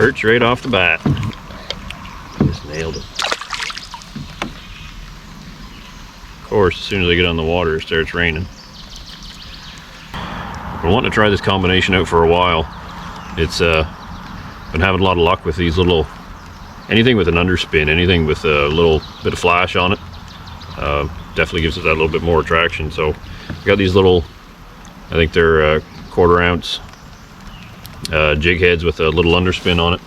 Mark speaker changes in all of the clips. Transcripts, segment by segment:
Speaker 1: Perch right off the bat. Just nailed it. Of course, as soon as I get on the water, it starts raining. I've been wanting to try this combination out for a while. It's been having a lot of luck with these little, anything with an underspin, anything with a little bit of flash on it, definitely gives it that little bit more attraction. So I got these little, I think they're 1/4 ounce jig heads with a little underspin on it,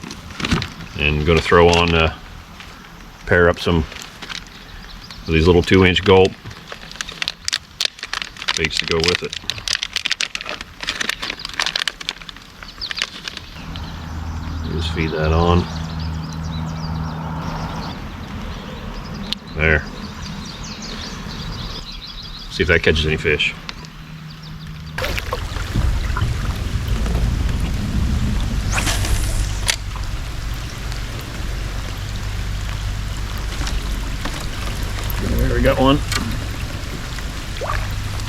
Speaker 1: and going to throw on, pair up some of these little 2-inch gulp baits to go with it. Just feed that on. There. See if that catches any fish. There we got one.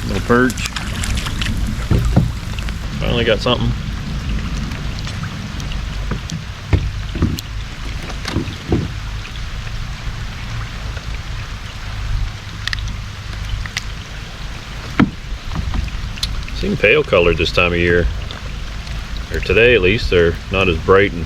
Speaker 1: Little perch. Finally got something. Seem pale colored this time of year, or today at least. They're not as bright and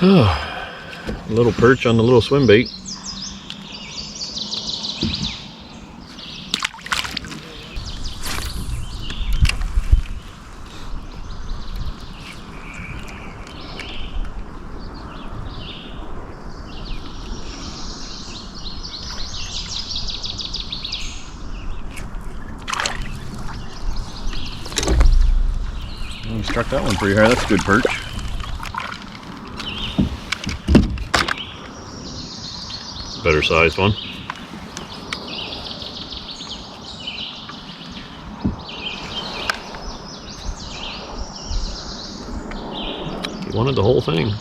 Speaker 1: a little perch on the little swim bait. You struck that one pretty hard. That's a good perch. Better sized one. He wanted the whole thing.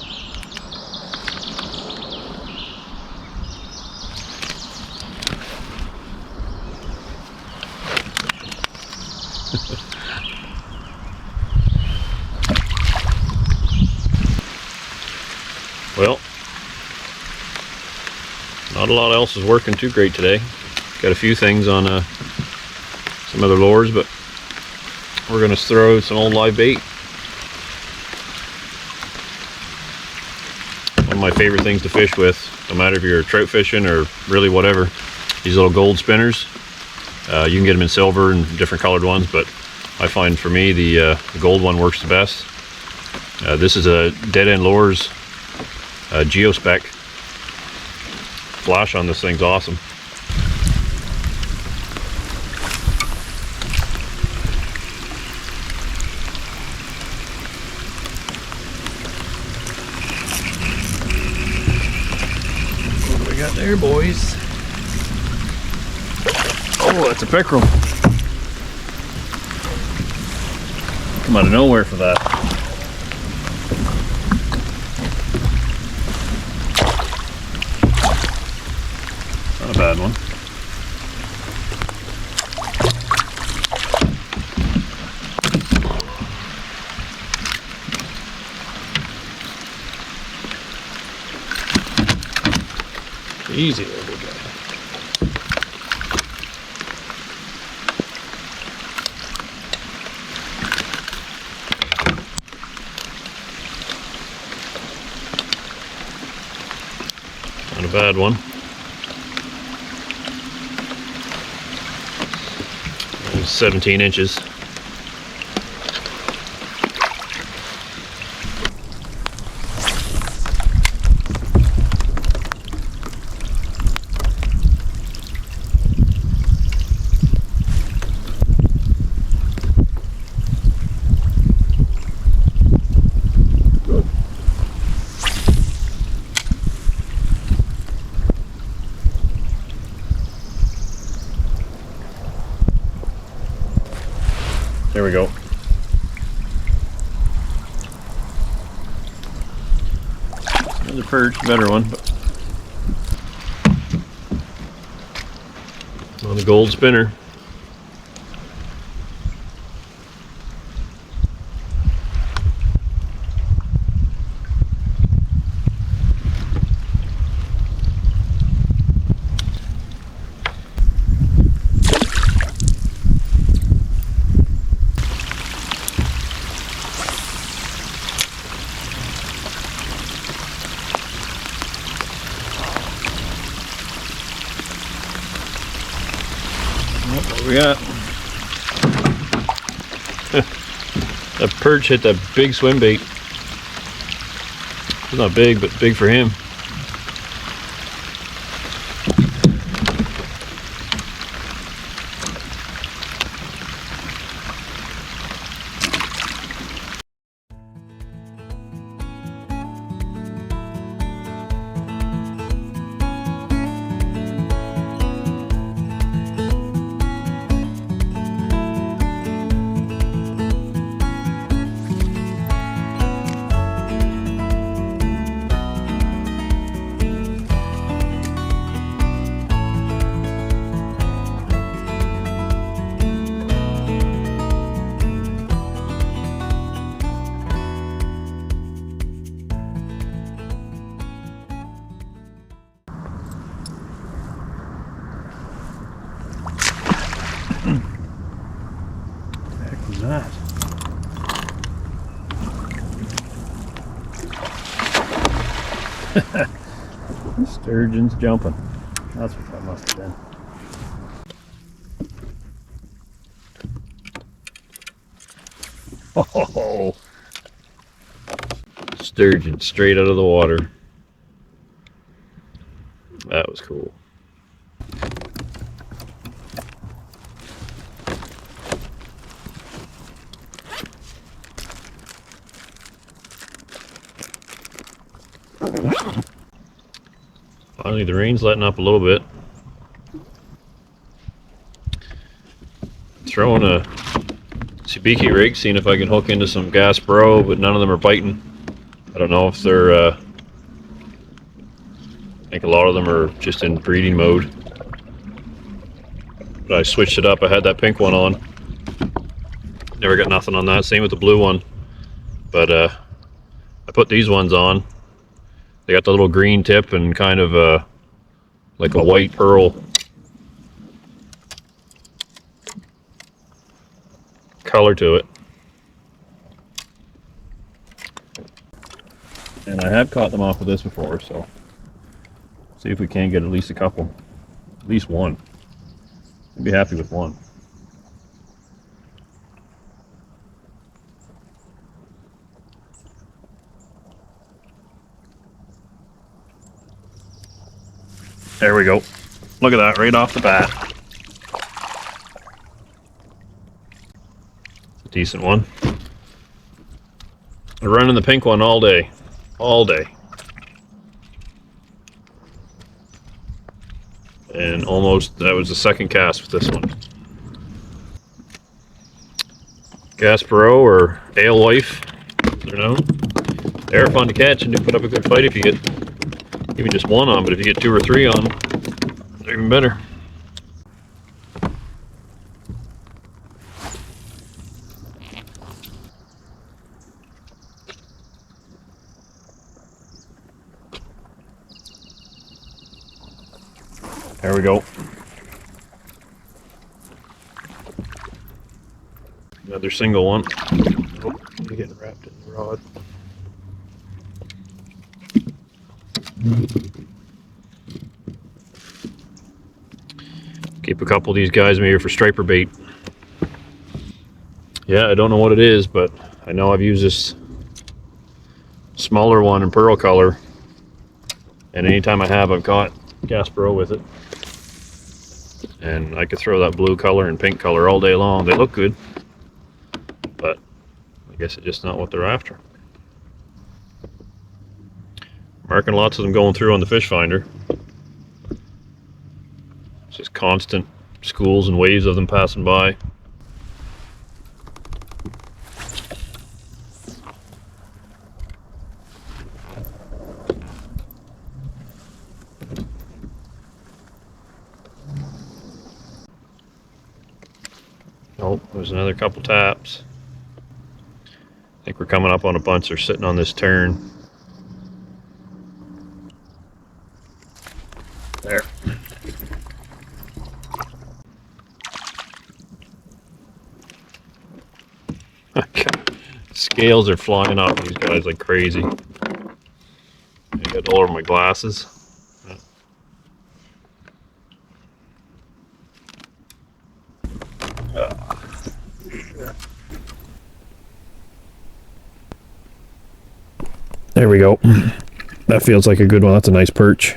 Speaker 1: Well, not a lot else is working too great today. Got a few things on some other lures, but we're going to throw some old live bait. One of my favorite things to fish with, no matter if you're trout fishing or really whatever, these little gold spinners. You can get them in silver and different colored ones, but I find for me the gold one works the best. This is a Dead End Lures Geospec. Flash on this thing's awesome. What do we got there, boys? Oh, that's a pickerel. Come out of nowhere for that. Not a bad one. Easy there, big guy. Not a bad one. 17 inches. There we go. Another perch, better one. On the gold spinner. What we got? That perch hit that big swim bait. It's not big, but big for him. That. Sturgeon's jumping. That's what that must have been. Oh, sturgeon straight out of the water. That was cool. Finally, the rain's letting up a little bit. Throwing a sabiki rig, seeing if I can hook into some gas bro, but none of them are biting. I don't know if they're, I think a lot of them are just in breeding mode. But I switched it up, I had that pink one on. Never got nothing on that, same with the blue one. But I put these ones on. They got the little green tip and kind of like a white pearl color to it. And I have caught them off with this before, so see if we can get at least a couple. At least one. I'd be happy with one. There we go. Look at that right off the bat. It's a decent one. I'm running the pink one all day. All day. And almost, that was the second cast with this one. Gasparo or alewife, I don't know. They're fun to catch and do put up a good fight if you get even just one on, but if you get 2 or 3 on, they're even better. There we go. Another single one. Oh, you're getting wrapped in the rod. Keep a couple of these guys maybe for striper bait. Yeah, I don't know what it is, but I know I've used this smaller one in pearl color, and anytime I have, I've caught Gasparo with it. And I could throw that blue color and pink color all day long. They look good, but I guess it's just not what they're after. Marking lots of them going through on the fish finder. It's just constant schools and waves of them passing by. Oh, there's another couple taps. I think we're coming up on a bunch. They're sitting on this turn. There. Scales are flying off these guys like crazy. I got all over my glasses. There we go. That feels like a good one. That's a nice perch.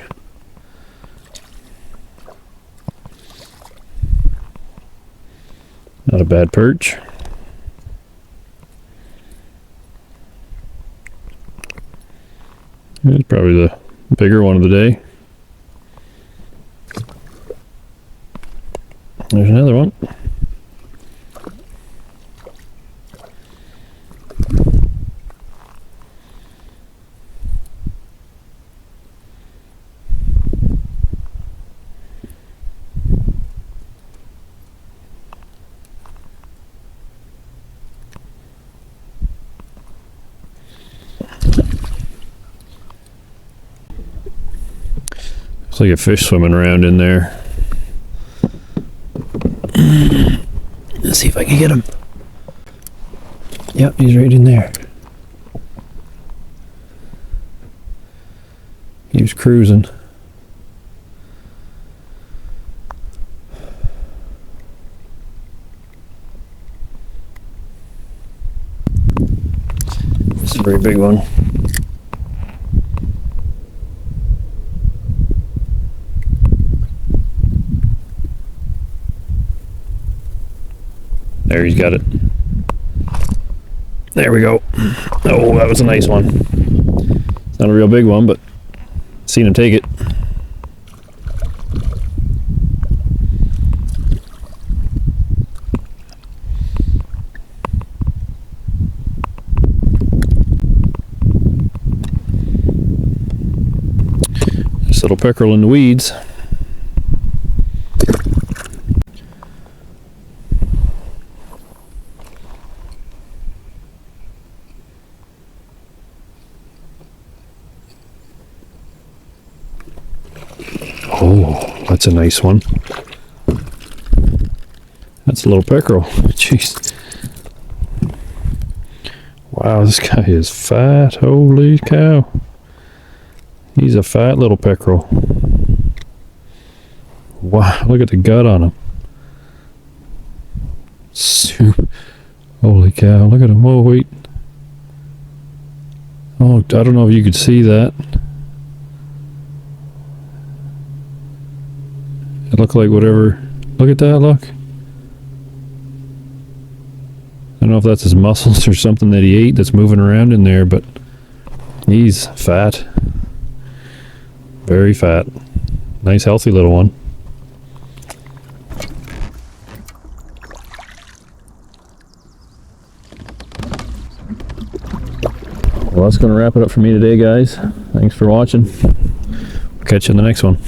Speaker 1: Not a bad perch. It's probably the bigger one of the day. There's another one. Looks like a fish swimming around in there. Let's see if I can get him. Yep, he's right in there. He was cruising. This is a very big one. There, he's got it. There we go. Oh, that was a nice one. It's not a real big one, but seen him take it. This little pickerel in the weeds. Oh, that's a nice one. That's a little pickerel. Jeez. Wow, this guy is fat. Holy cow. He's a fat little pickerel. Wow, look at the gut on him. Holy cow, look at him. Oh, wait. Oh, I don't know if you could see that. It looked like whatever. Look at that, look. I don't know if that's his muscles or something that he ate that's moving around in there, but he's fat. Very fat. Nice healthy little one. Well, that's going to wrap it up for me today, guys. Thanks for watching. Catch you in the next one.